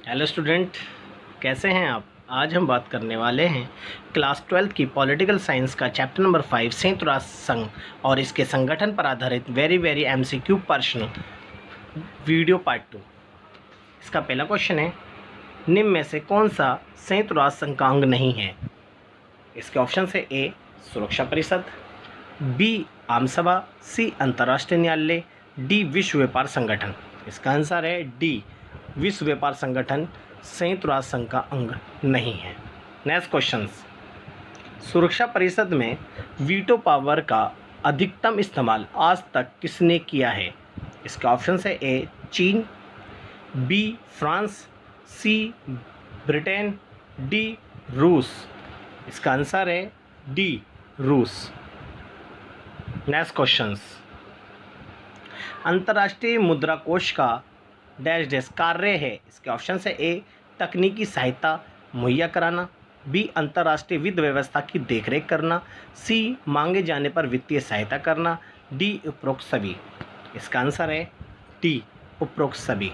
Hello student, कैसे हैं आप। आज हम बात करने वाले हैं क्लास 12 की पॉलिटिकल साइंस का चैप्टर नंबर 5 संयुक्त राष्ट्र संघ और इसके संगठन पर आधारित वेरी एमसीक्यू प्रश्न वीडियो पार्ट 2। इसका पहला क्वेश्चन है, निम्न में से कौन सा संयुक्त राष्ट्र संघ का अंग नहीं है। इसके ऑप्शन है ए सुरक्षा परिषद, बी आम सभा, सी अंतर्राष्ट्रीय न्यायालय, डी विश्व व्यापार संगठन। इसका आंसर है डी विश्व व्यापार संगठन संयुक्त राष्ट्र संघ का अंग नहीं है। नेक्स्ट क्वेश्चन, सुरक्षा परिषद में वीटो पावर का अधिकतम इस्तेमाल आज तक किसने किया है। इसके ऑप्शन है ए चीन, बी फ्रांस, सी ब्रिटेन, डी रूस। इसका आंसर है डी रूस। नेक्स्ट क्वेश्चंस, अंतर्राष्ट्रीय मुद्रा कोष का डैश डैश कार्य है। इसके ऑप्शन है ए तकनीकी सहायता मुहैया कराना, बी अंतर्राष्ट्रीय वित्त व्यवस्था की देखरेख करना, सी मांगे जाने पर वित्तीय सहायता करना, डी उपरोक्त सभी। इसका आंसर है डी उपरोक्त सभी।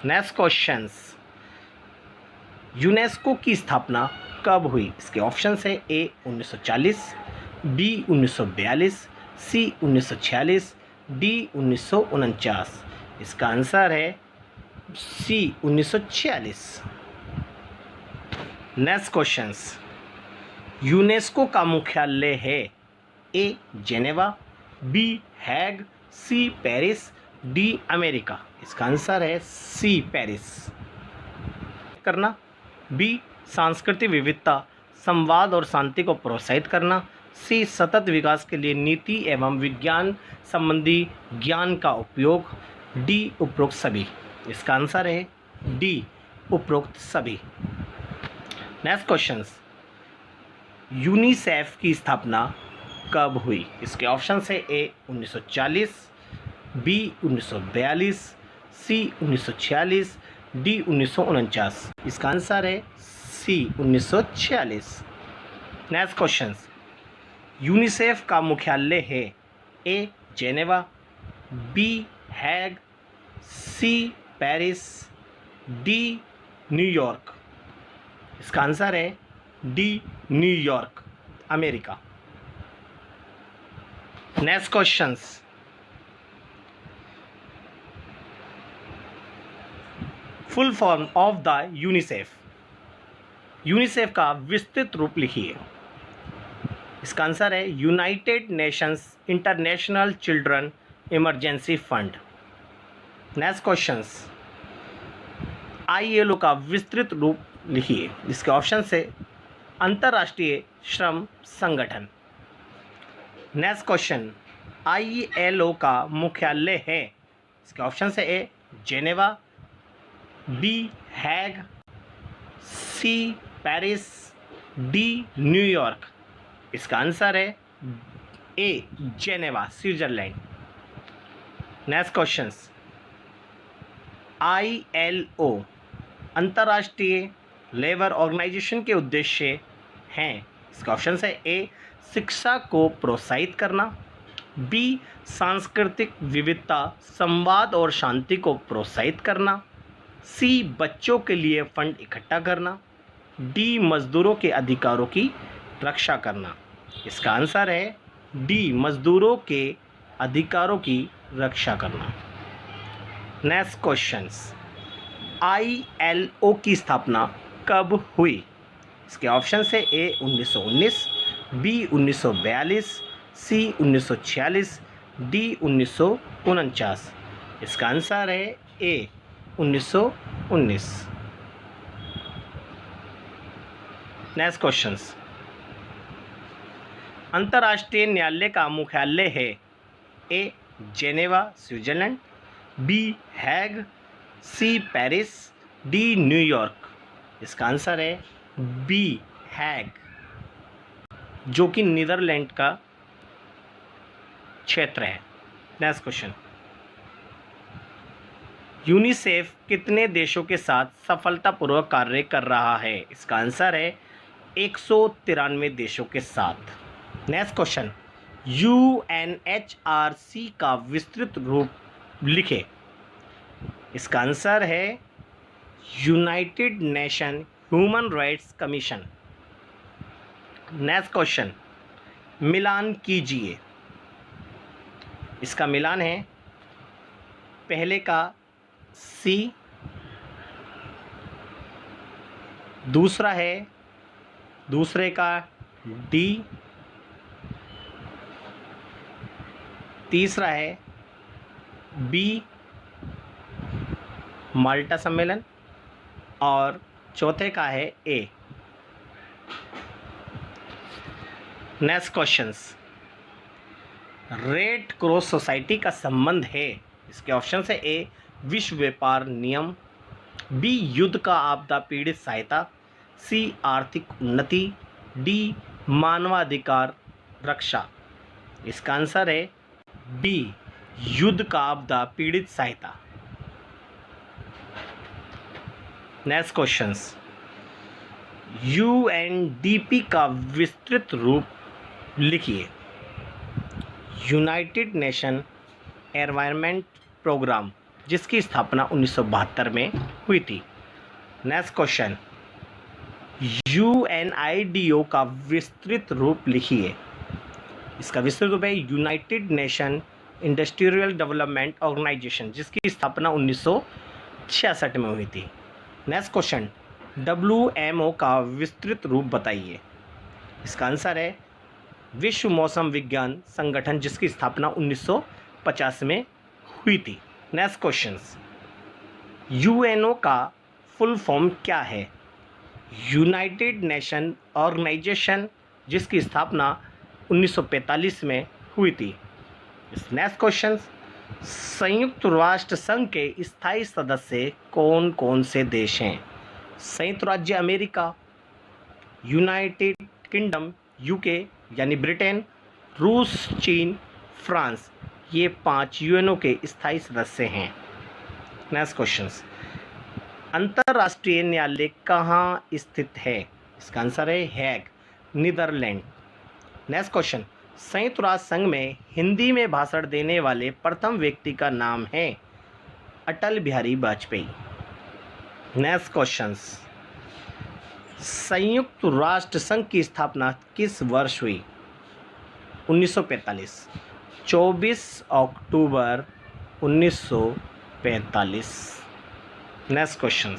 नेक्स्ट क्वेश्चंस, यूनेस्को की स्थापना कब हुई। इसके ऑप्शन है ए 1940, बी 1942, सी 1946, डी 1949। इसका आंसर है सी 1946। नेक्स्ट क्वेश्चंस, यूनेस्को का मुख्यालय है A Geneva, B Hague, C Paris, D America. इसका आंसर है सी पेरिस करना, बी सांस्कृतिक विविधता संवाद और शांति को प्रोत्साहित करना, सी सतत विकास के लिए नीति एवं विज्ञान संबंधी ज्ञान का उपयोग, डी उपरोक्त सभी। इसका आंसर है डी उपरोक्त सभी। नेक्स्ट क्वेश्चंस, यूनिसेफ की स्थापना कब हुई। इसके ऑप्शन है ए 1940, बी 1942, सी 1946, डी 1949। इसका आंसर है सी 1946। नेक्स्ट क्वेश्चंस, यूनिसेफ का मुख्यालय है A Geneva, B Hague, C Paris, D New York. इसका आंसर है D New York America. Next questions, full form of the UNICEF. UNICEF का विस्तृत रूप लिखिए। इसका आंसर है United Nations international children emergency fund. Next questions, ILO का विस्तृत रूप लिखिए। इसके ऑप्शन से अंतर्राष्ट्रीय श्रम संगठन। नेक्स्ट क्वेश्चन, आईएलओ का मुख्यालय है। इसके ऑप्शन से A Geneva, B Hague, C Paris, D New York. इसका आंसर है A Geneva Switzerland. Next questions, ILO अंतर्राष्ट्रीय लेबर ऑर्गेनाइजेशन के उद्देश्य हैं। इसका ऑप्शन है ए शिक्षा को प्रोत्साहित करना, बी सांस्कृतिक विविधता संवाद और शांति को प्रोत्साहित करना, सी बच्चों के लिए फंड इकट्ठा करना, डी मजदूरों के अधिकारों की रक्षा करना। इसका आंसर है डी मजदूरों के अधिकारों की रक्षा करना। नेक्स्ट क्वेश्चंस, आईएलओ की स्थापना कब हुई। इसके ऑप्शन है ए 1919, बी 1942, सी 1946, डी 1949। इसका आंसर है ए 1919। नेक्स्ट क्वेश्चंस, अंतर्राष्ट्रीय न्यायालय का मुख्यालय है A Geneva Switzerland, B Hague, C Paris, D New York. इसका आंसर है बी हैग, जो कि नीदरलैंड का क्षेत्र है। नेक्स्ट क्वेश्चन, यूनिसेफ कितने देशों के साथ सफलतापूर्वक कार्य कर रहा है। इसका आंसर है 193 देशों के साथ। नेक्स्ट क्वेश्चन, यूएनएचआरसी का विस्तृत रूप लिखे। इसका आंसर है United Nation Human Rights Commission. Next question, मिलान कीजिए। इसका मिलान है पहले का सी, दूसरा है दूसरे का डी, तीसरा है बी माल्टा सम्मेलन और चौथे का है A. Next questions, Red Cross Society का संबंध है, इसके ऑप्शन है ए विश्व व्यापार नियम, बी युद्ध का आपदा पीड़ित सहायता, सी आर्थिक उन्नति, डी मानवाधिकार रक्षा। इसका आंसर है डी युद्ध का आपदा पीड़ित सहायता। नेक्स्ट क्वेश्चंस, यूएनडीपी का विस्तृत रूप लिखिए। यूनाइटेड नेशन एनवायरनमेंट प्रोग्राम, जिसकी स्थापना 1972 में हुई थी। नेक्स्ट क्वेश्चन, यूएनआईडीओ का विस्तृत रूप लिखिए। इसका विस्तृत रूप है United Nation Industrial Development Organisation, जिसकी स्थापना 1966 में हुई थी। नेक्स्ट क्वेश्चन, डब्ल्यूएमओ का विस्तृत रूप बताइए। इसका आंसर है विश्व मौसम विज्ञान संगठन, जिसकी स्थापना 1950 में हुई थी। नेक्स्ट क्वेश्चंस, यूएनओ का फुल फॉर्म क्या है? यूनाइटेड नेशन ऑर्गेनाइजेशन, जिसकी स्थापना 1945 में हुई थी। नेक्स्ट क्वेश्चन, संयुक्त राष्ट्र संघ के स्थायी सदस्य कौन कौन से देश हैं? संयुक्त राज्य अमेरिका, यूनाइटेड किंगडम यूके यानी ब्रिटेन, रूस, चीन, फ्रांस, ये 5 यूएनओ के स्थायी सदस्य हैं। नेक्स्ट क्वेश्चन, अंतर्राष्ट्रीय न्यायालय कहाँ स्थित है? इसका आंसर है हैग, नीदरलैंड। नेक्स्ट क्वेश्चन, संयुक्त राष्ट्र संघ में हिंदी में भाषण देने वाले प्रथम व्यक्ति का नाम है अटल बिहारी वाजपेयी। नेक्स्ट क्वेश्चन, संयुक्त राष्ट्र संघ की स्थापना किस वर्ष हुई? 1945, 24 अक्टूबर 1945। नेक्स्ट क्वेश्चन,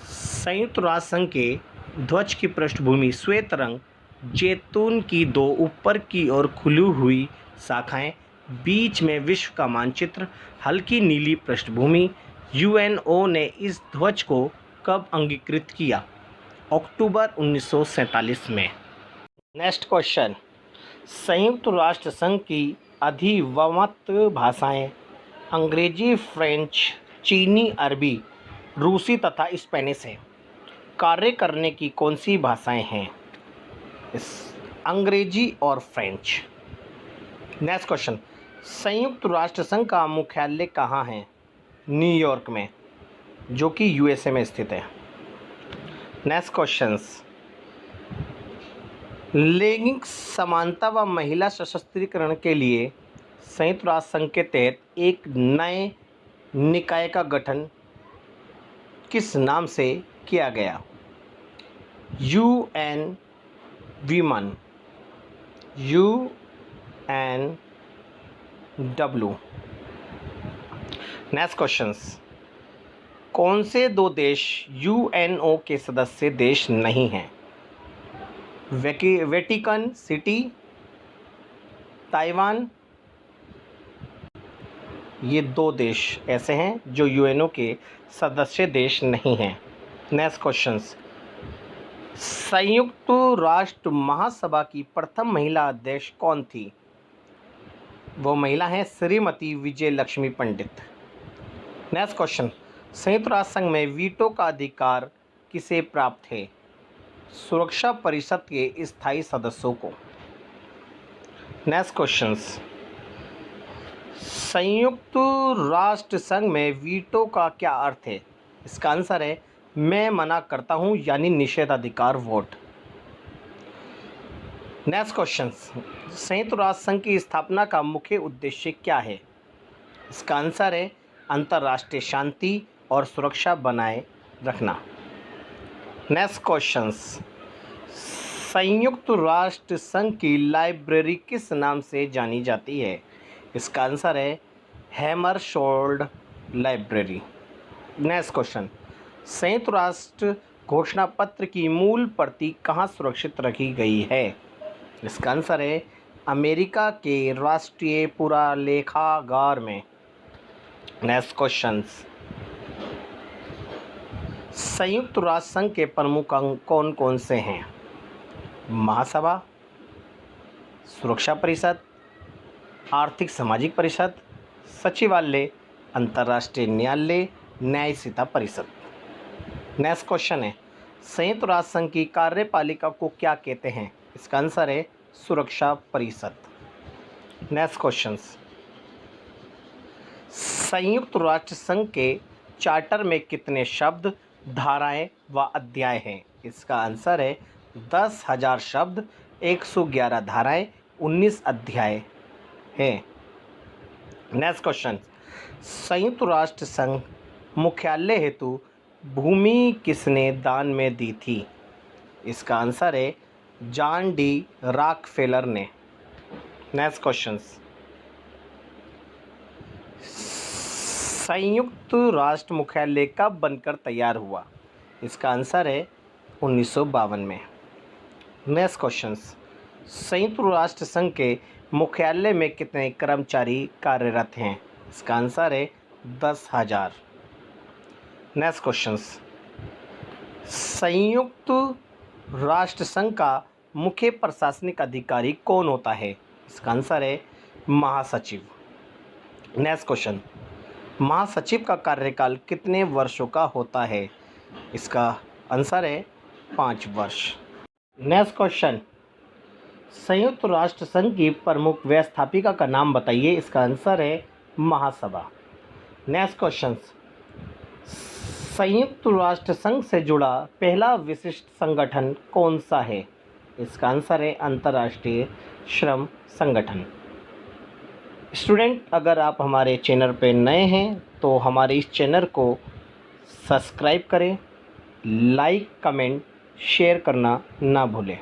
संयुक्त राष्ट्र संघ के ध्वज की पृष्ठभूमि श्वेत रंग, जैतून की 2 ऊपर की ओर खुली हुई शाखाएं, बीच में विश्व का मानचित्र, हल्की नीली पृष्ठभूमि। यूएनओ ने इस ध्वज को कब अंगीकृत किया? अक्टूबर 1947 में। नेक्स्ट क्वेश्चन, संयुक्त राष्ट्र संघ की अधिवमत भाषाएं अंग्रेजी, फ्रेंच, चीनी, अरबी, रूसी तथा स्पेनिश है। कार्य करने की कौन सी भाषाएं हैं? अंग्रेजी और फ्रेंच। नेक्स्ट क्वेश्चन, संयुक्त राष्ट्र संघ का मुख्यालय कहाँ है? न्यूयॉर्क में, जो कि यूएसए में स्थित है। नेक्स्ट क्वेश्चंस, लैंगिक समानता व महिला सशक्तिकरण के लिए संयुक्त राष्ट्र संघ के तहत एक नए निकाय का गठन किस नाम से किया गया? UN women, UNW। Next questions, कौन से 2 देश यूएनओ के सदस्य देश नहीं हैं? वेटिकन सिटी, ताइवान, ये 2 देश ऐसे हैं जो यूएनओ के सदस्य देश नहीं हैं। नेक्स्ट क्वेश्चंस, संयुक्त राष्ट्र महासभा की प्रथम महिला अध्यक्ष कौन थी? वो महिला हैं श्रीमती विजय लक्ष्मी पंडित। नेक्स्ट क्वेश्चन, संयुक्त राष्ट्र संघ में वीटो का अधिकार किसे प्राप्त है? सुरक्षा परिषद के स्थायी सदस्यों को। नेक्स्ट क्वेश्चंस, संयुक्त राष्ट्र संघ में वीटो का क्या अर्थ है? इसका आंसर है मैं मना करता हूं, यानी निषेधाधिकार वोट। नेक्स्ट क्वेश्चन, संयुक्त राष्ट्र संघ की स्थापना का मुख्य उद्देश्य क्या है? इसका आंसर है अंतर्राष्ट्रीय शांति और सुरक्षा बनाए रखना। नेक्स्ट क्वेश्चंस, संयुक्त राष्ट्र संघ की लाइब्रेरी किस नाम से जानी जाती है? इसका आंसर है हैमरशोल्ड लाइब्रेरी। नेक्स्ट क्वेश्चन, संयुक्त राष्ट्र घोषणा पत्र की मूल प्रति कहाँ सुरक्षित रखी गई है? इसका आंसर है अमेरिका के राष्ट्रीय पुरालेखागार में। नेक्स्ट क्वेश्चंस, संयुक्त राष्ट्र संघ के प्रमुख अंग कौन कौन से हैं? महासभा, सुरक्षा परिषद, आर्थिक सामाजिक परिषद, सचिवालय, अंतर्राष्ट्रीय न्यायालय, न्यायिका परिषद। नेक्स्ट क्वेश्चन है, संयुक्त राष्ट्र संघ की कार्यपालिका को क्या कहते हैं? इसका आंसर है सुरक्षा परिषद। नेक्स्ट क्वेश्चंस, संयुक्त राष्ट्र संघ के चार्टर में कितने शब्द, धाराएं व अध्याय हैं? इसका आंसर है 10,000 शब्द, 111 धाराएं, 19 अध्याय हैं। नेक्स्ट क्वेश्चन, संयुक्त राष्ट्र संघ मुख्यालय हेतु भूमि किसने दान में दी थी? इसका आंसर है जॉन डी रॉकफेलर ने। नेक्स्ट क्वेश्चन, संयुक्त राष्ट्र मुख्यालय कब बनकर तैयार हुआ? इसका आंसर है 1952 में। नेक्स्ट क्वेश्चन, संयुक्त राष्ट्र संघ के मुख्यालय में कितने कर्मचारी कार्यरत हैं? इसका आंसर है 10,000। नेक्स्ट क्वेश्चन, संयुक्त राष्ट्र संघ का मुख्य प्रशासनिक अधिकारी कौन होता है? इसका आंसर है महासचिव। नेक्स्ट क्वेश्चन, महासचिव का कार्यकाल कितने वर्षों का होता है? इसका आंसर है 5 वर्ष। नेक्स्ट क्वेश्चन, संयुक्त राष्ट्र संघ की प्रमुख व्यवस्थापिका का नाम बताइए। इसका आंसर है महासभा। नेक्स्ट क्वेश्चन, संयुक्त राष्ट्र संघ से जुड़ा पहला विशिष्ट संगठन कौन सा है? इसका आंसर है अंतर्राष्ट्रीय श्रम संगठन। स्टूडेंट, अगर आप हमारे चैनल पर नए हैं तो हमारे इस चैनल को सब्सक्राइब करें, लाइक, कमेंट, शेयर करना ना भूलें।